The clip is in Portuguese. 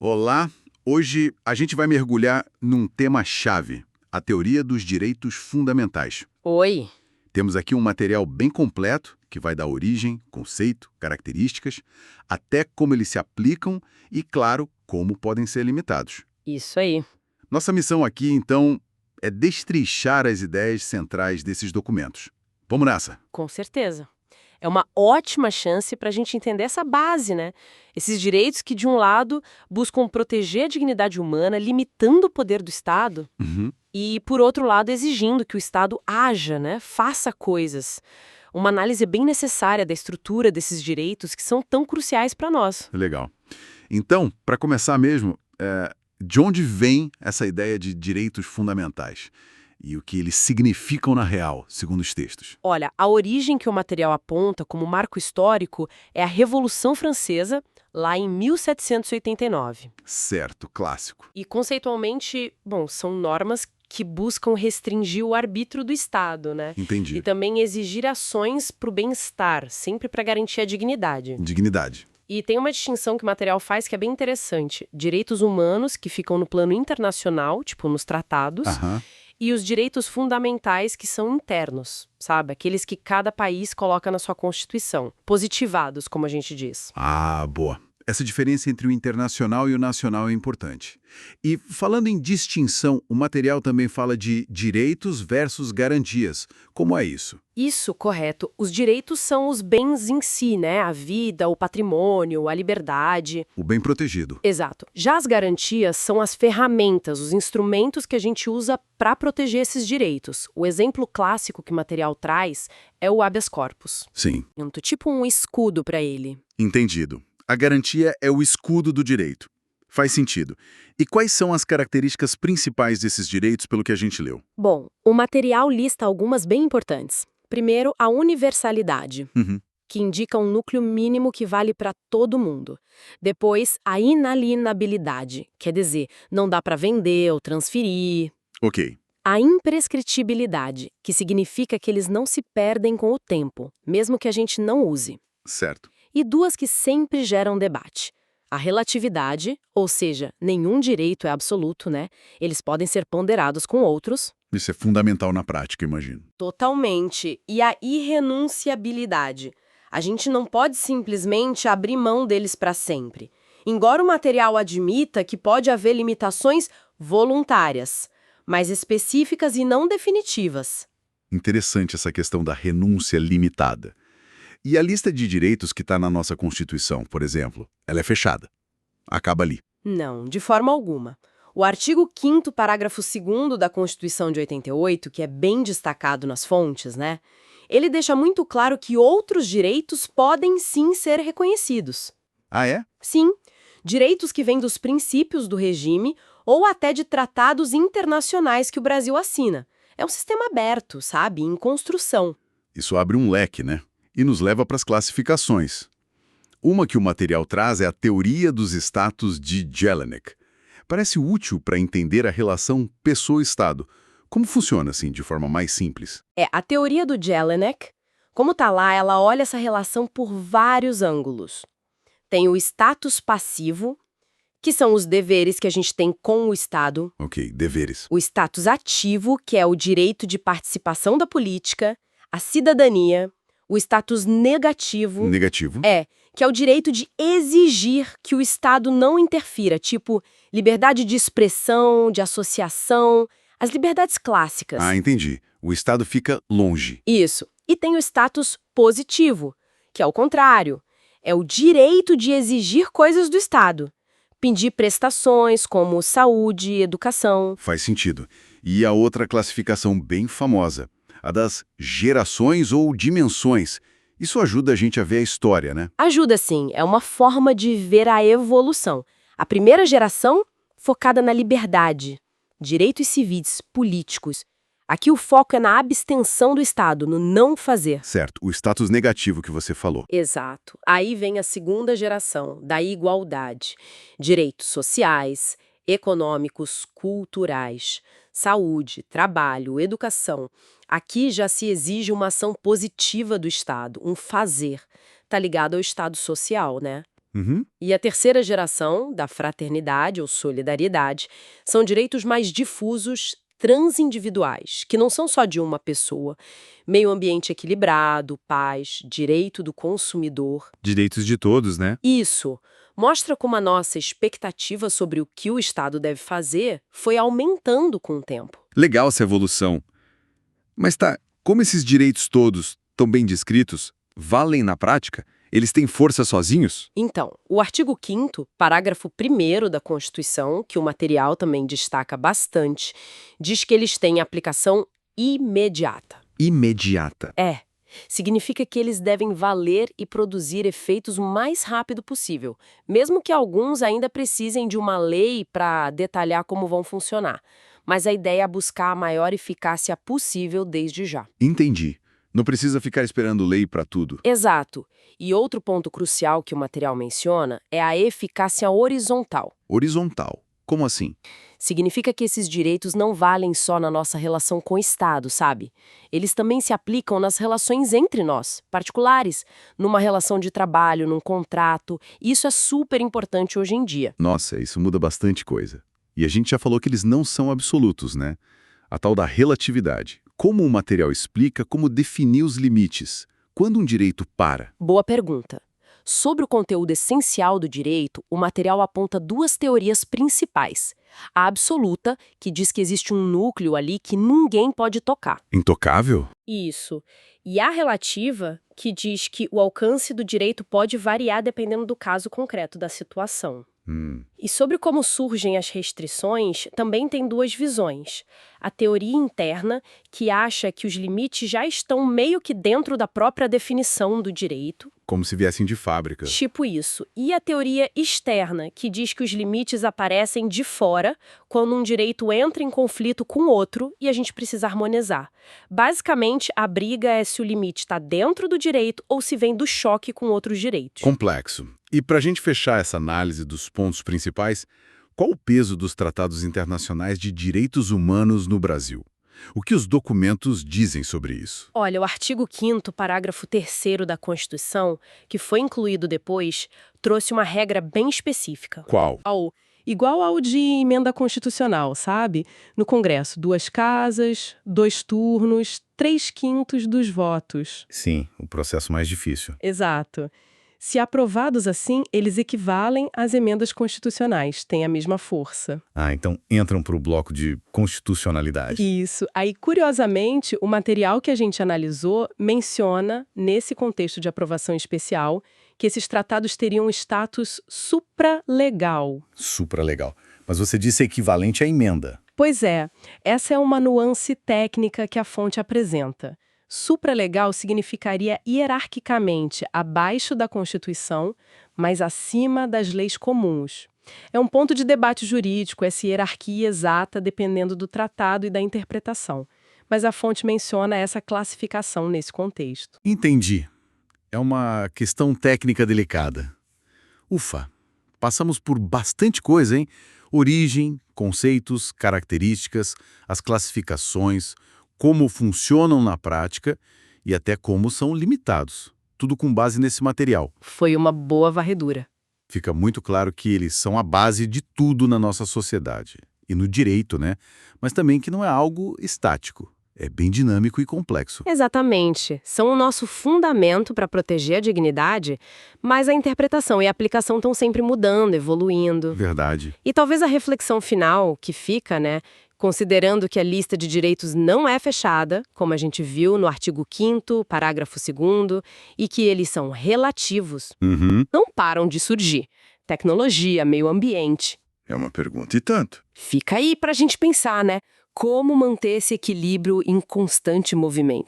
Olá, hoje a gente vai mergulhar num tema-chave, a teoria dos direitos fundamentais. Oi. Temos aqui um material bem completo que vai dar origem, conceito, características, até como eles se aplicam e, claro, como podem ser limitados. Isso aí. Nossa missão aqui, então, é destrinchar as ideias centrais desses documentos. Vamos nessa! Com certeza. É uma ótima chance para a gente entender essa base, né? Esses direitos que, de um lado, buscam proteger a dignidade humana, limitando o poder do Estado, Uhum, e, por outro lado, exigindo que o Estado haja, né? Faça coisas. Uma análise bem necessária da estrutura desses direitos que são tão cruciais para nós. legal. Então, para começar mesmo, de onde vem essa ideia de direitos fundamentais? E o que eles significam na real, segundo os textos? Olha, a origem que o material aponta como marco histórico é a Revolução Francesa, lá em 1789. Certo, clássico. E conceitualmente, bom, são normas que buscam restringir o arbítrio do Estado, né? E Entendi. também exigir ações para o bem-estar, sempre para garantir a dignidade. Dignidade. E tem uma distinção que o material faz que é bem interessante. Direitos humanos, que ficam no plano internacional, tipo nos tratados, Aham. e os direitos fundamentais, que são internos, sabe? Aqueles que cada país coloca na sua Constituição. Positivados, como a gente diz. Ah, boa. Essa diferença entre o internacional e o nacional é importante. E falando em distinção, o material também fala de direitos versus garantias. Como é isso? Isso, correto. Os direitos são os bens em si, né? A vida, o patrimônio, a liberdade. O bem protegido. Exato. Já as garantias são as ferramentas, os instrumentos que a gente usa para proteger esses direitos. O exemplo clássico que o material traz é o habeas corpus. Sim. Tipo um escudo para ele. Entendido. A garantia é o escudo do direito. Faz sentido. E quais são as características principais desses direitos pelo que a gente leu? Bom, o material lista algumas bem importantes. Primeiro, a universalidade, Uhum. que indica um núcleo mínimo que vale para todo mundo. Depois, a inalienabilidade, quer dizer, não dá para vender ou transferir. Ok. A imprescritibilidade, que significa que eles não se perdem com o tempo, mesmo que a gente não use. Certo. E duas que sempre geram debate. A relatividade, ou seja, nenhum direito é absoluto, né? Eles podem ser ponderados com outros. Isso é fundamental na prática, imagino. Totalmente. E a irrenunciabilidade. A gente não pode simplesmente abrir mão deles para sempre. Embora o material admita que pode haver limitações voluntárias, mas específicas e não definitivas. Interessante essa questão da renúncia limitada. E a lista de direitos que está na nossa Constituição, por exemplo, ela é fechada. Acaba ali. Não, de forma alguma. O artigo 5º, parágrafo 2º da Constituição de 88, que é bem destacado nas fontes, né? Ele deixa muito claro que outros direitos podem sim ser reconhecidos. Ah, é? Sim, direitos que vêm dos princípios do regime ou até de tratados internacionais que o Brasil assina. É um sistema aberto, sabe? Em construção. Isso abre um leque, né? E nos leva para as classificações. Uma que o material traz é a teoria dos status de Jelinek. Parece útil para entender a relação pessoa-estado. Como funciona, assim, de forma mais simples? A teoria do Jelinek, como tá lá, ela olha essa relação por vários ângulos. Tem o status passivo, que são os deveres que a gente tem com o Estado. Ok, deveres. O status ativo, que é o direito de participação da política, a cidadania. O status negativo, Negativo. que é o direito de exigir que o Estado não interfira, tipo liberdade de expressão, de associação, as liberdades clássicas. Ah, entendi. O Estado fica longe. Isso. E tem o status positivo, que é o contrário. É o direito de exigir coisas do Estado. Pedir prestações como saúde, educação. Faz sentido. E a outra classificação bem famosa, a das gerações ou dimensões. Isso ajuda a gente a ver a história, né? Ajuda sim, é uma forma de ver a evolução. A primeira geração, focada na liberdade, direitos civis, políticos. Aqui o foco é na abstenção do Estado, no não fazer. Certo, o status negativo que você falou. Exato. Aí vem a segunda geração, da igualdade. Direitos sociais, econômicos, culturais, saúde, trabalho, educação. Aqui já se exige uma ação positiva do Estado, um fazer. Tá ligado ao Estado social, né? Uhum. E a terceira geração, da fraternidade ou solidariedade, são direitos mais difusos, transindividuais, que não são só de uma pessoa. Meio ambiente equilibrado, paz, direito do consumidor. Direitos de todos, né? Isso mostra como a nossa expectativa sobre o que o Estado deve fazer foi aumentando com o tempo. Legal essa evolução. Mas tá, como esses direitos todos, tão bem descritos, valem na prática? Eles têm força sozinhos? Então, o artigo 5º, parágrafo 1º da Constituição, que o material também destaca bastante, diz que eles têm aplicação imediata. Imediata. Significa que eles devem valer e produzir efeitos o mais rápido possível, mesmo que alguns ainda precisem de uma lei para detalhar como vão funcionar. Mas a ideia é buscar a maior eficácia possível desde já. Entendi. Não precisa ficar esperando lei para tudo. Exato. E outro ponto crucial que o material menciona é a eficácia horizontal. Horizontal. Como assim? Significa que esses direitos não valem só na nossa relação com o Estado, sabe? Eles também se aplicam nas relações entre nós, particulares, numa relação de trabalho, num contrato. Isso é super importante hoje em dia. Nossa, isso muda bastante coisa. E a gente já falou que eles não são absolutos, né? A tal da relatividade. Como o material explica como definir os limites? Quando um direito para? Boa pergunta. Sobre o conteúdo essencial do direito, o material aponta duas teorias principais. A absoluta, que diz que existe um núcleo ali que ninguém pode tocar. Intocável? Isso. E a relativa, que diz que o alcance do direito pode variar dependendo do caso concreto da situação. E sobre como surgem as restrições, também tem duas visões. A teoria interna, que acha que os limites já estão meio que dentro da própria definição do direito. Como se viessem de fábrica. Tipo isso. E a teoria externa, que diz que os limites aparecem de fora, quando um direito entra em conflito com outro e a gente precisa harmonizar. Basicamente, a briga é se o limite está dentro do direito ou se vem do choque com outros direitos. Complexo. E para a gente fechar essa análise dos pontos principais, qual o peso dos tratados internacionais de direitos humanos no Brasil? O que os documentos dizem sobre isso? Olha, o artigo 5º, parágrafo 3º da Constituição, que foi incluído depois, trouxe uma regra bem específica. Qual? Igual ao de emenda constitucional, sabe? No Congresso, 2 casas, 2 turnos, 3/5 dos votos. Sim, o processo mais difícil. Exato. Se aprovados assim, eles equivalem às emendas constitucionais, têm a mesma força. Ah, então entram para o bloco de constitucionalidade. Isso. Aí, curiosamente, o material que a gente analisou menciona, nesse contexto de aprovação especial, que esses tratados teriam status supralegal. Supralegal. Mas você disse equivalente à emenda. Pois é, essa é uma nuance técnica que a fonte apresenta. Supralegal significaria hierarquicamente abaixo da Constituição, mas acima das leis comuns. É um ponto de debate jurídico essa hierarquia exata dependendo do tratado e da interpretação. Mas a fonte menciona essa classificação nesse contexto. Entendi. É uma questão técnica delicada. Ufa, passamos por bastante coisa, hein? Origem, conceitos, características, as classificações, como funcionam na prática e até como são limitados. Tudo com base nesse material. Foi uma boa varredura. Fica muito claro que eles são a base de tudo na nossa sociedade. E no direito, né? Mas também que não é algo estático. É bem dinâmico e complexo. Exatamente. São o nosso fundamento para proteger a dignidade, mas a interpretação e a aplicação estão sempre mudando, evoluindo. Verdade. E talvez a reflexão final que fica, né, considerando que a lista de direitos não é fechada, como a gente viu no artigo 5º, parágrafo 2º, e que eles são relativos, não param de surgir. Tecnologia, meio ambiente. É uma pergunta e tanto. Fica aí para a gente pensar, né? Como manter esse equilíbrio em constante movimento.